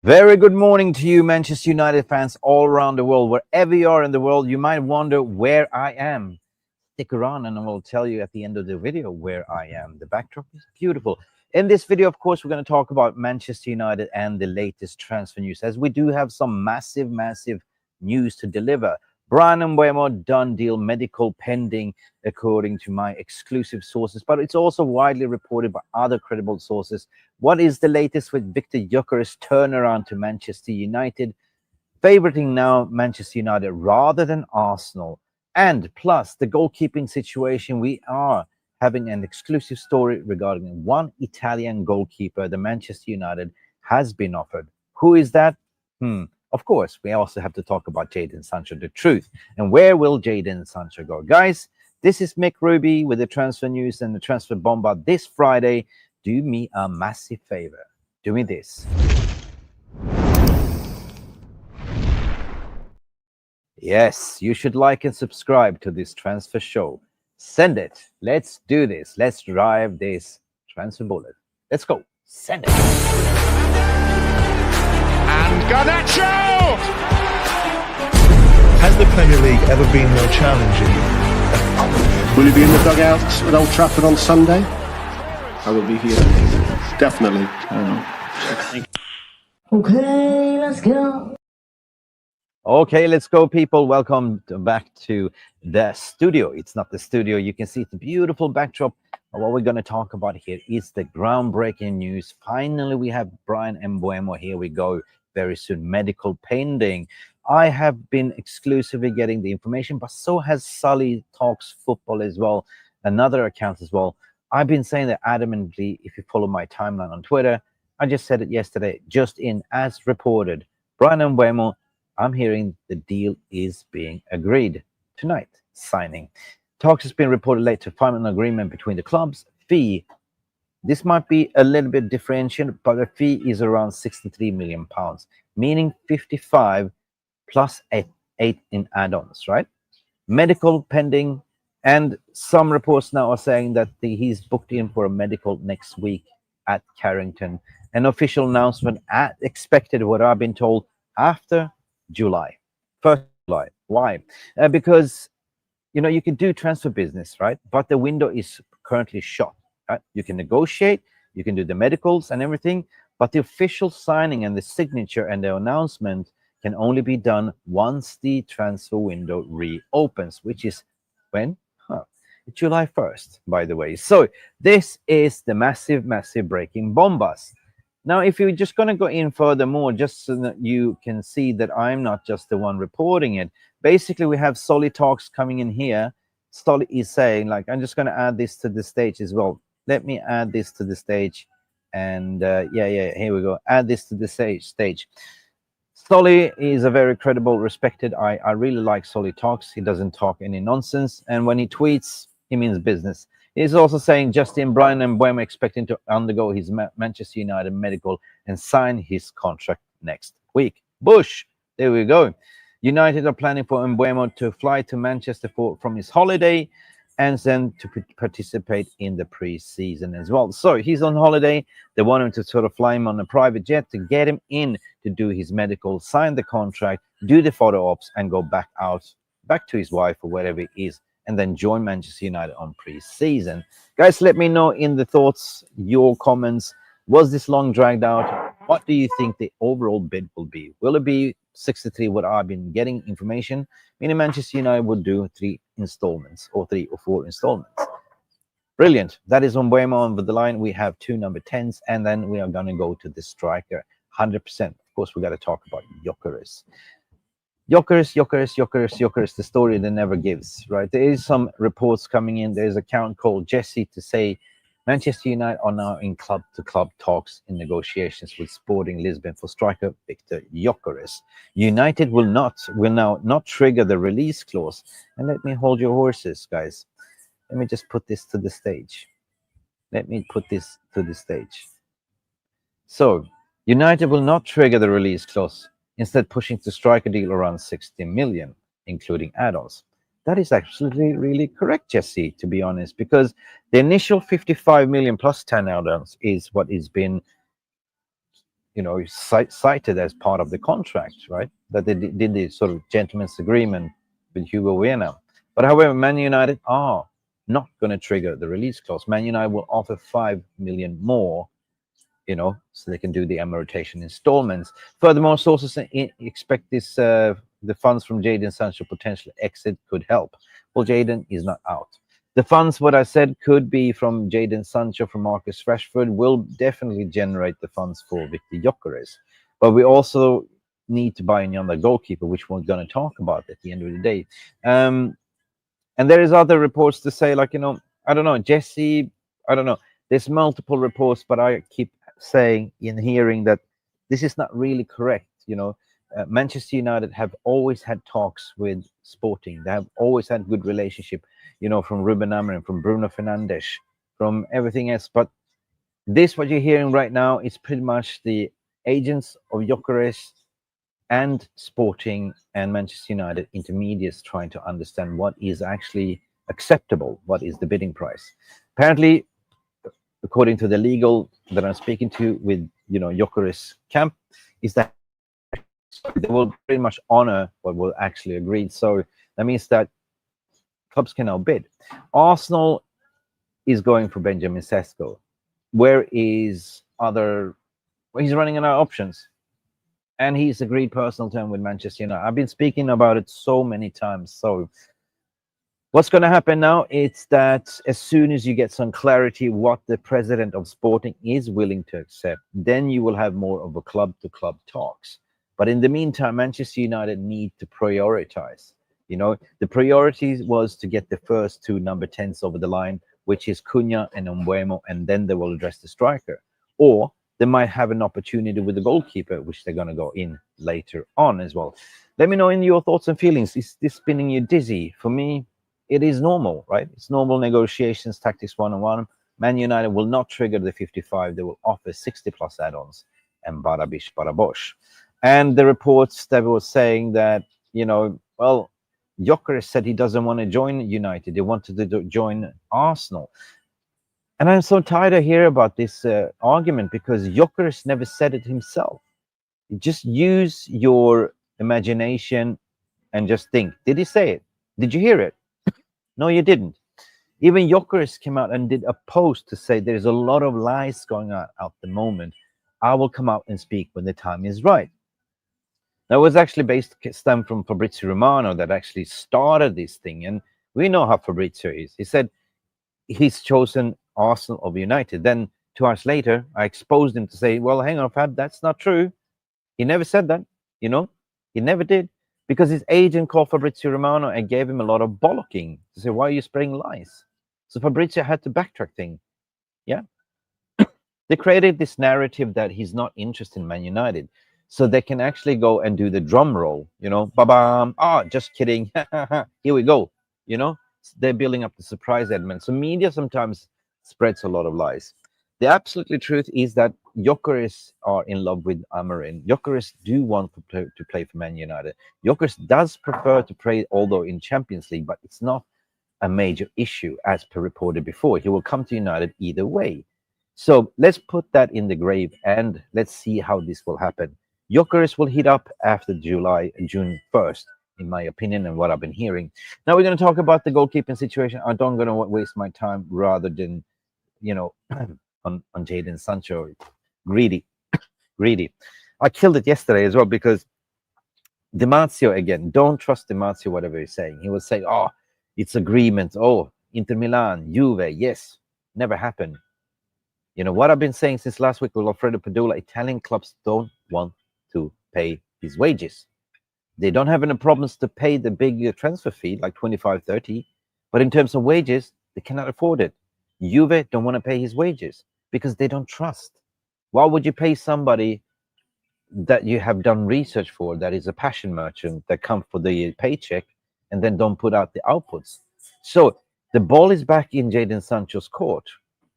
Very good morning to you, Manchester United fans all around the world. Wherever you are in the world, you might wonder where I am. Stick around and I will tell you at the end of the video where I am. The backdrop is beautiful. In this video, of course, we're going to talk about Manchester United and the latest transfer news, as we do have some massive news to deliver. Bryan Mbeumo, done deal, medical pending, according to my exclusive sources, but it's also widely reported by other credible sources. What is the latest with Viktor Gyökeres turnaround to Manchester United, favoriting now Manchester United rather than Arsenal? And plus the goalkeeping situation, we are having an exclusive story regarding one Italian goalkeeper the Manchester United has been offered. Who is that? Of course, we also have to talk about Jadon Sancho, the truth. And where will Jadon Sancho go? Guys, this is Mick Ruby with the transfer news and the transfer bombard this Friday. Do me a massive favor. Do me this. Yes, you should like and subscribe to this transfer show. Send it. Let's do this. Let's drive this transfer bullet. Let's go. Send it. And Garnacho! Has the Premier League ever been more challenging? Will you be in the dugout at Old Trafford on Sunday? I will be here. Definitely. Okay, let's go. Okay, let's go, people. Welcome back to the studio. It's not the studio. You can see it's a beautiful backdrop. What we're going to talk about here is the groundbreaking news. Finally, we have Bryan Mbeumo. Here we go. Very soon, medical pending. I have been exclusively getting the information, but so has Sully Talks Football as well, another account as well. I've been saying that adamantly. If you follow my timeline on Twitter, I just said it yesterday, just in as reported. Bryan Mbeumo, I'm hearing the deal is being agreed tonight, signing. Talks has been reported late to final agreement between the clubs. Fee, this might be a little bit differentiated, but the fee is around £63 million, meaning 55 plus 8 in add-ons, right? Medical pending, and some reports now are saying that he's booked in for a medical next week at Carrington. An official announcement expected, what I've been told, after July, 1st July. Why? Because, you know, you can do transfer business, right? But the window is currently shut. Right? You can negotiate, you can do the medicals and everything, but the official signing and the signature and the announcement can only be done once the transfer window reopens, which is when? July 1st, by the way. So this is the massive breaking bombast. Now, if you're just going to go in furthermore, just so that you can see that I'm not just the one reporting it. Basically, we have Solly Talks coming in here. Solly is saying, like, I'm just going to add this to the stage as well. Let me add this to the stage. And here we go. Add this to the stage. Solly is a very credible, respected. I really like Solly Talks. He doesn't talk any nonsense. And when he tweets, he means business. He's also saying Justin Bryan Mbeumo expecting to undergo his Manchester United medical and sign his contract next week. Bush, there we go. United are planning for Mbuemo to fly to Manchester from his holiday and then to participate in the pre-season as well. So he's on holiday. They want him to sort of fly him on a private jet to get him in to do his medical, sign the contract, do the photo ops, and go back to his wife or wherever it is, and then join Manchester United on pre-season. Guys, let me know in the thoughts, your comments. Was this long dragged out? What do you think the overall bid will be? Will it be 63, what I've been getting information? Meaning Manchester United would do 3 installments or 3 or 4 installments. Brilliant. That is on Mbuemo on the line. We have 2 number 10s, and then we are going to go to the striker 100%. Of course, we got to talk about Gyökeres. Gyökeres, the story that never gives, right? There is some reports coming in. There's an account called Jesse to say Manchester United are now in club-to-club talks in negotiations with Sporting Lisbon for striker Viktor Gyökeres. United will now not trigger the release clause. And let me hold your horses, guys. Let me just put this to the stage. So, United will not trigger the release clause, instead pushing the striker deal around 60 million, including add-ons. That is actually really correct, Jesse, to be honest, because the initial 55 million plus 10 add-ons is what has been cited as part of the contract, right? That they did the sort of gentleman's agreement with Hugo Viana. But however, Man United are not going to trigger the release clause. Man United will offer 5 million more, so they can do the amortization installments. Furthermore, sources expect this the funds from Jadon Sancho potential exit could help. Well, Jadon is not out. The funds, what I said, could be from Jadon Sancho, from Marcus Rashford, will definitely generate the funds for Viktor Gyökeres. But we also need to buy another goalkeeper, which we're going to talk about at the end of the day. And there is other reports to say, like, I don't know, Jesse, I don't know. There's multiple reports, but I keep saying in hearing that this is not really correct. Manchester United have always had talks with Sporting. They have always had good relationship, from Ruben Amorim, from Bruno Fernandes, from everything else. But this, what you're hearing right now, is pretty much the agents of Gyökeres and Sporting and Manchester United intermediates trying to understand what is actually acceptable, what is the bidding price. Apparently, according to the legal that I'm speaking to with Gyökeres camp, is that they will pretty much honor what will actually agreed. So that means that clubs can now bid. Arsenal is going for Benjamin Sesko. Where is other? Well, he's running out of options, and he's agreed personal term with Manchester United. I've been speaking about it so many times. So what's going to happen now is that as soon as you get some clarity what the president of Sporting is willing to accept, then you will have more of a club-to-club talks. But in the meantime, Manchester United need to prioritize. The priority was to get the first two number 10s over the line, which is Cunha and Mbuemo, and then they will address the striker. Or they might have an opportunity with the goalkeeper, which they're going to go in later on as well. Let me know in your thoughts and feelings. Is this spinning you dizzy? For me, it is normal, right? It's normal negotiations, tactics 101. Man United will not trigger the 55. They will offer 60+ add-ons and barabish barabosh. And the reports that were saying that, well, Gyökeres said he doesn't want to join United. They wanted to join Arsenal. And I'm so tired of hearing about this argument because Gyökeres never said it himself. Just use your imagination and just think, did he say it? Did you hear it? No, you didn't. Even Gyökeres came out and did a post to say there's a lot of lies going on at the moment. I will come out and speak when the time is right. That was actually stemmed from Fabrizio Romano that actually started this thing. And we know how Fabrizio is. He said he's chosen Arsenal over United. Then 2 hours later, I exposed him to say, well, hang on, Fab, that's not true. He never said that, He never did. Because his agent called Fabrizio Romano and gave him a lot of bollocking to say, why are you spreading lies? So Fabrizio had to backtrack thing. Yeah. They created this narrative that he's not interested in Man United. So they can actually go and do the drum roll, ba-bam, just kidding, here we go, They're building up the surprise element. So media sometimes spreads a lot of lies. The absolute truth is that Gyökeres are in love with Amorim. Gyökeres do want to play for Man United. Gyökeres does prefer to play, although in Champions League, but it's not a major issue, as per reported before. He will come to United either way. So let's put that in the grave and let's see how this will happen. Gyökeres will heat up after June 1st, in my opinion, and what I've been hearing. Now we're going to talk about the goalkeeping situation. I don't going to waste my time rather than, on Jadon Sancho. Greedy. I killed it yesterday as well because Di Marzio, again, don't trust Di Marzio, whatever he's saying. He will say, it's agreement. Inter Milan, Juve, yes, never happened. What I've been saying since last week with Alfredo Padula, Italian clubs don't want to pay his wages. They don't have any problems to pay the big transfer fee, like 25, 30. But in terms of wages, they cannot afford it. Juve don't want to pay his wages because they don't trust. Why would you pay somebody that you have done research for, that is a passion merchant, that come for the paycheck and then don't put out the outputs? So the ball is back in Jadon Sancho's court.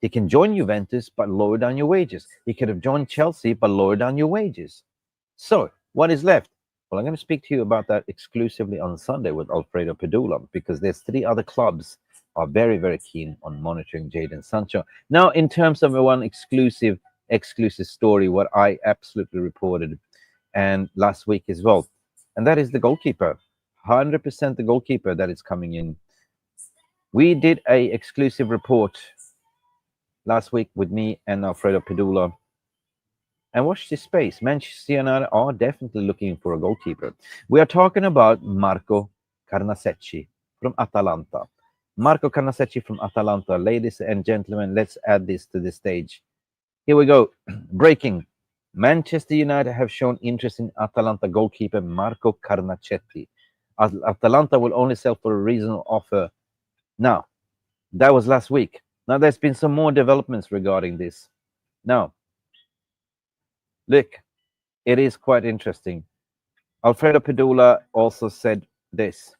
He can join Juventus, but lower down your wages. He could have joined Chelsea, but lower down your wages. So what is left? Well, I'm going to speak to you about that exclusively on Sunday with Alfredo Padula, because there's 3 other clubs are very, very keen on monitoring Jadon Sancho. Now, in terms of one exclusive exclusive story, what I absolutely reported, and last week as well. And that is the goalkeeper. 100% the goalkeeper that is coming in. We did a exclusive report last week with me and Alfredo Pedula. And watch this space. Manchester United are definitely looking for a goalkeeper. We are talking about Marco Carnesecchi from Atalanta. Marco Carnesecchi from Atalanta. Ladies and gentlemen, let's add this to the stage. Here we go. Breaking. Manchester United have shown interest in Atalanta goalkeeper Marco Carnesecchi. Atalanta will only sell for a reasonable offer. Now, that was last week. Now, there's been some more developments regarding this. Now, look, it is quite interesting. Alfredo Pedula also said this.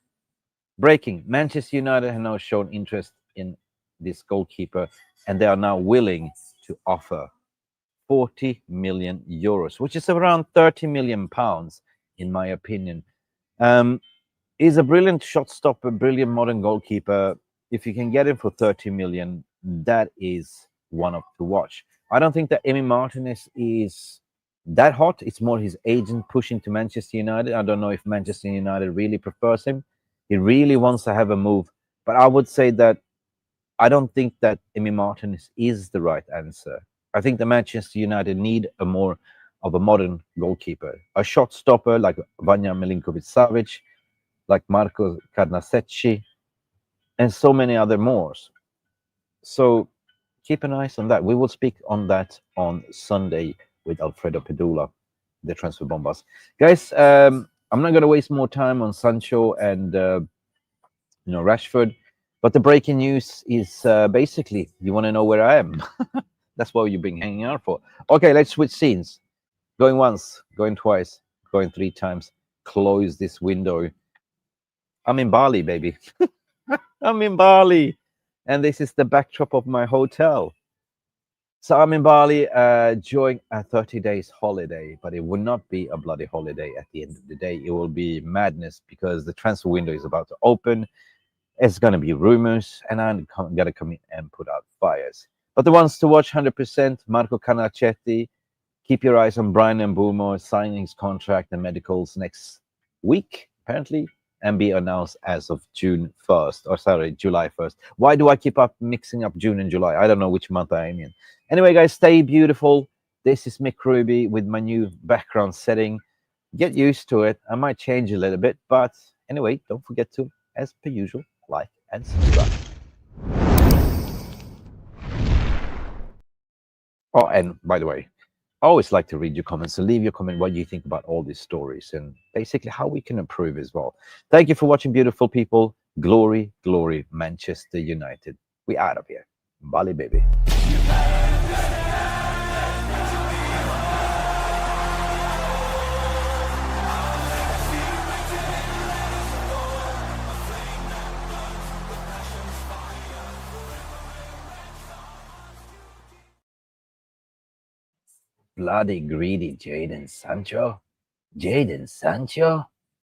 Breaking. Manchester United have now shown interest in this goalkeeper, and they are now willing to offer 40 million euros, which is around 30 million pounds, in my opinion. He's a brilliant shot stopper, brilliant modern goalkeeper. If you can get him for 30 million, that is one of to watch. I don't think that Emi Martínez is that hot. It's more his agent pushing to Manchester United. I don't know if Manchester United really prefers him. He really wants to have a move. But I would say that I don't think that Emi Martínez is the right answer. I think the Manchester United need a more of a modern goalkeeper, a shot stopper like Vanja Milinkovic-Savic, like Marco Carnesecchi, and so many other more. So keep an eye on that. We will speak on that on Sunday with Alfredo Pedula, the transfer bombas. Guys, I'm not going to waste more time on Sancho and Rashford, but the breaking news is basically you want to know where I am. That's what you've been hanging out for. Okay, let's switch scenes. Going once, going twice, going three times. Close this window. I'm in Bali, baby. I'm in Bali. And this is the backdrop of my hotel. So I'm in Bali during a 30 days holiday, but it will not be a bloody holiday at the end of the day. It will be madness because the transfer window is about to open. It's going to be rumors, and I'm going to come in and put out fires. But the ones to watch 100%, Marco Carnesecchi. Keep your eyes on Bryan Mbeumo signing his contract and medicals next week, apparently, and be announced as of July 1st. Why do I keep mixing up June and July? I don't know which month I am in. Anyway, guys, stay beautiful. This is Mick Ruby with my new background setting. Get used to it. I might change a little bit, but anyway, don't forget to, as per usual, like and subscribe. Oh, and by the way, I always like to read your comments. So leave your comment what you think about all these stories and basically how we can improve as well. Thank you for watching, beautiful people. Glory, glory, Manchester United. We out of here. Bali, baby. Bloody greedy Jadon Sancho. Jadon Sancho?